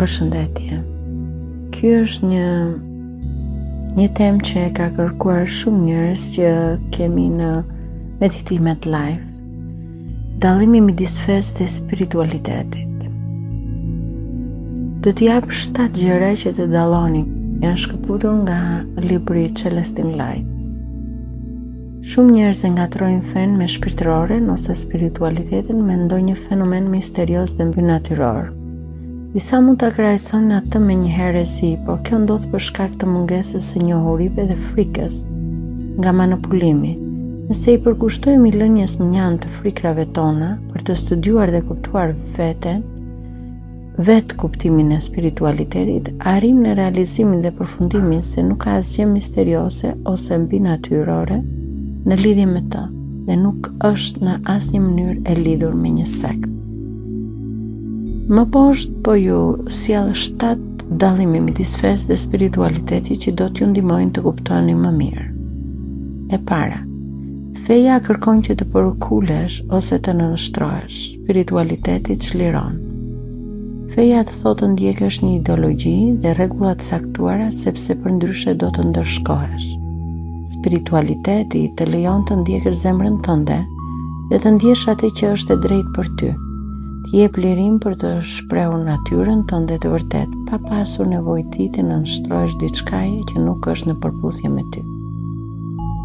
Përshëndetje. Ky është një temë që e ka kërkuar shumë njerëz që kemi në meditimet live. Dallimi midis fesë dhe spiritualitetit. Do t'ju jap 7 gjëra që të dalloni. Janë shkëputur nga libri Celestine Light. Shumë njerëz e ngatrojnë fen me shpirtëroren ose spiritualitetin me ndonjë fenomen misterios dhe mbi natyror. Disa mund ta krahasojnë atë me një herezi, por kjo ndodh për shkak të mungesës së njohurive dhe frikës nga manipulimi. Nëse i përkushtojmë lënies mënjanë të frikrave tona për të studiuar dhe kuptuar vetë kuptimin e spiritualitetit, arrim në realizimin dhe përfundimin se nuk ka asgjë misteriose ose mbi natyrore në lidhje me të, dhe nuk është në asnjë mënyrë e lidhur me një sekt. Më poshtë po ju sjell 7 dallime midis fesë dhe spiritualitetit që do t'ju ndihmojnë të kuptoni më mirë. E para, feja kërkon që të përkulesh ose të nënshtrohesh, spiritualiteti çliron. Feja të thotë të ndjekësh një ideologji dhe rregulla të saktuara sepse përndryshe do të ndërshkohesh. Spiritualiteti të lejon të ndjekësh zemrën tënde dhe të ndjesh atë që është e drejtë për ty. Të jep lirim për të shprehur natyrën tënde të vërtet, pa pasur nevojë të nënshtrohesh diçkaje që nuk është në përputhje me ty.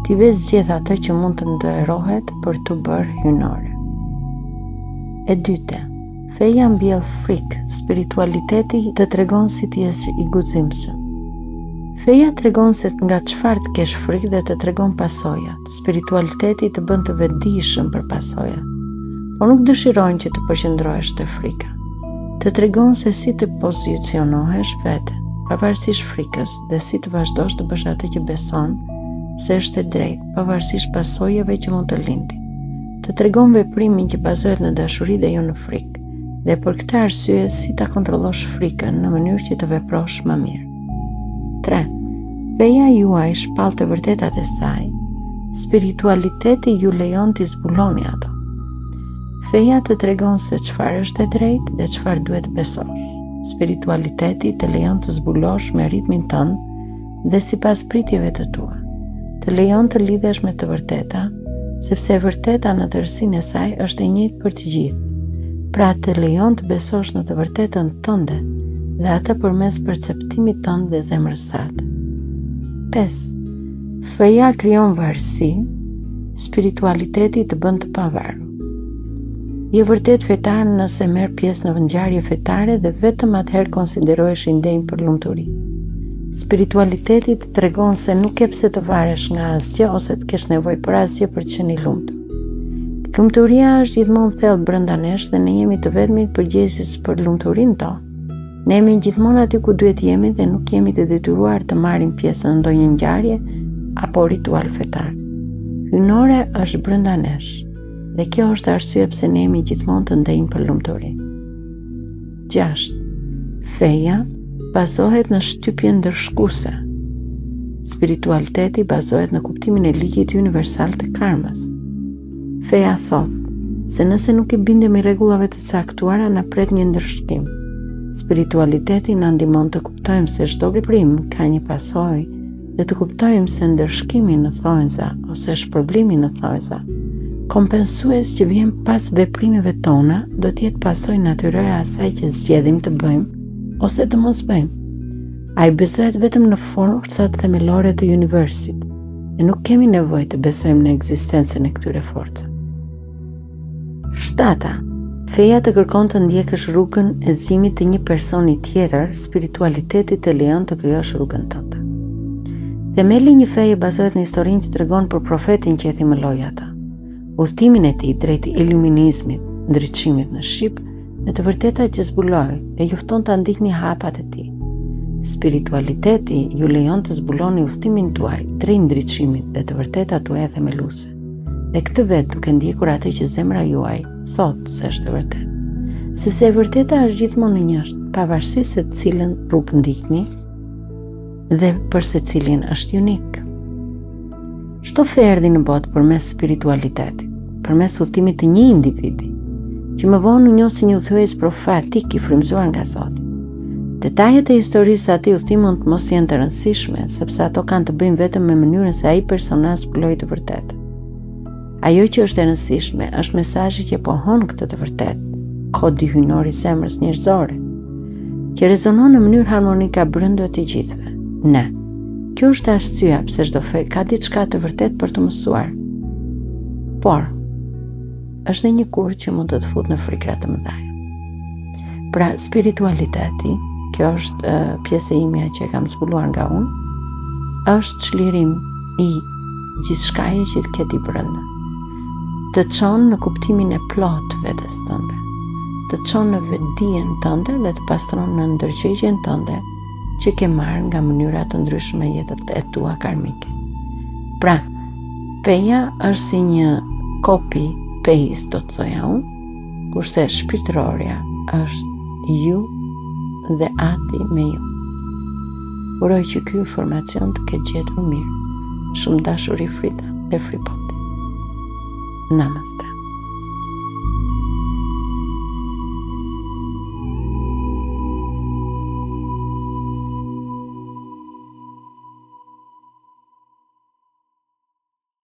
Ti ve zgjedh atë që mund të nderohet për të bërë hynore. E dyta, feja mbjell frikë, spiritualiteti të tregon si të jesh i guximshëm. Feja tregon se nga çfarë të kesh frikë dhe të tregon pasojat. Spiritualiteti të bën të vetëdijshëm për pasojat, por nuk dëshirojnë që të përqendrohesh te frika. Të tregon se si të pozicionohesh veten, pavarësisht frikës, dhe si të vazhdosh të bësh atë që beson se është e drejtë, pavarësisht pasojave që mund të lindin. Të tregon veprimin që bazohet në dashuri dhe jo në frikë, dhe për këtë arsye si ta kontrollosh frikën në mënyrë që të veprosh më mirë. 3. Feja juaj shpall të vërtetat e saj. Spiritualiteti ju lejon t'i zbuloni ato. Feja të tregon se çfarë është e drejtë dhe çfarë duhet besosh. Spiritualiteti të lejon të zbulosh me ritmin tënd dhe sipas pritjeve të tua. Të lejon të lidhesh me të vërteta, sepse e vërteta në tërësinë e saj është e njëjtë për të gjithë. Pra të lejon të besosh në të vërtetën tënde dhe atë përmes perceptimit tënd dhe zemrës sate. 5. Feja krijon varësi, spiritualiteti të bën të pavarur. Je vërtet fetar nëse merr pjesë në ngjarje fetare dhe vetëm atëherë konsiderohesh i ndenjë për lumturi. Spiritualiteti të tregon se nuk ke pse të varesh nga asgjë ose të kesh nevojë për asgjë për të qenë i lumtur. Lumturia është gjithmonë thellë brenda nesh dhe ne jemi të vetmit përgjegjës për lumturinë tonë. Ne jemi gjithmonë aty ku duhet jemi dhe nuk jemi të detyruar të marrim pjesë në ndonjë ngjarje apo ritual fetar. Hynore është brenda nesh. Dhe kjo është arsye pse ne jemi gjithmonë të ndenjë për lumturi. 6. Feja bazohet në shtypjen ndërshkuese. Spiritualiteti bazohet në kuptimin e ligjit universal të karmës. Feja thotë se nëse nuk i bindemi rregullave të caktuara, na pret një ndërshkim. Spiritualiteti na ndihmon të kuptojmë se çdo veprim ka një pasojë dhe të kuptojmë se ndërshkimi në thonjza ose shpërblimi në thonjza kompensues që vjen pas veprimeve tona do të jetë pasojë natyrore e asaj që zgjedhim të bëjmë ose të mos bëjmë. Ai besohet vetëm në forcat themelore të universit dhe nuk kemi nevojë të besojmë në ekzistencën e këtyre forcave. 7. Feja të kërkon të ndjekësh rrugën e zgjimit të një personi tjetër, spiritualiteti të lejon të krijosh rrugën tënde. Themeli një feje bazohet në historinë që tregon për profetin që e thimëloi ata. Udhëtimin e tij drejt iluminizmit, ndriçimit në shqip, në të vërteta që zbuloi dhe ju fton ta ndiqni hapat e tij. Spiritualiteti ju lejon të zbuloni udhëtimin tuaj drejt ndriçimit dhe të vërtetat tuaja themeluese. Dhe këtë vetë duke ndjekur atë që zemra juaj thotë se është e vërtetë. Sepse e vërteta është gjithmonë e njëjtë, pavarësisht se cilën rrugë ndiqni dhe për secilin është unik. Çdo fe erdhi në botë përmes spiritualitetit, përmes udhëtimit të një individi, që më vonë u njoh si një udhëhues profetik i frymëzuar nga Zoti. Detajet e historisë ati udhëtimi mund të mos jenë të rëndësishme, sepse ato kanë të bëjnë vetëm me mënyrën se ai personazh zbuloi të vërtetë. Ajo që është e rëndësishme është mesazhi që pohon këtë të vërtetë, kodi hyjnor i zemrës njerëzore, që rezonon në mënyrë harmonike brenda të gjithëve. Ne. Kjo është arsyeja pse çdo fe ka diçka të vërtetë për të mësuar. Por është dhe një kurrë që mund të të futë në frikra të mëdha. Pra, spiritualiteti, kjo është pjesë e imja që e kam zbuluar nga unë, është çlirim i gjithçkaje që të ketë i brenda. Të çon në kuptimin e plotë vetes tënde, të çon në vetdijen tënde dhe të pastron në ndërgjegjen tënde që ke marrë nga mënyra të ndryshme jetët e tua karmike. Pra, feja është si një copy paste, do të thoja unë, kurse shpirtërorja është ju dhe ati me ju. Uroj që ky informacion të ketë gjetur mirë. Shumë dashuri, Frida dhe Fripoti. Namaste.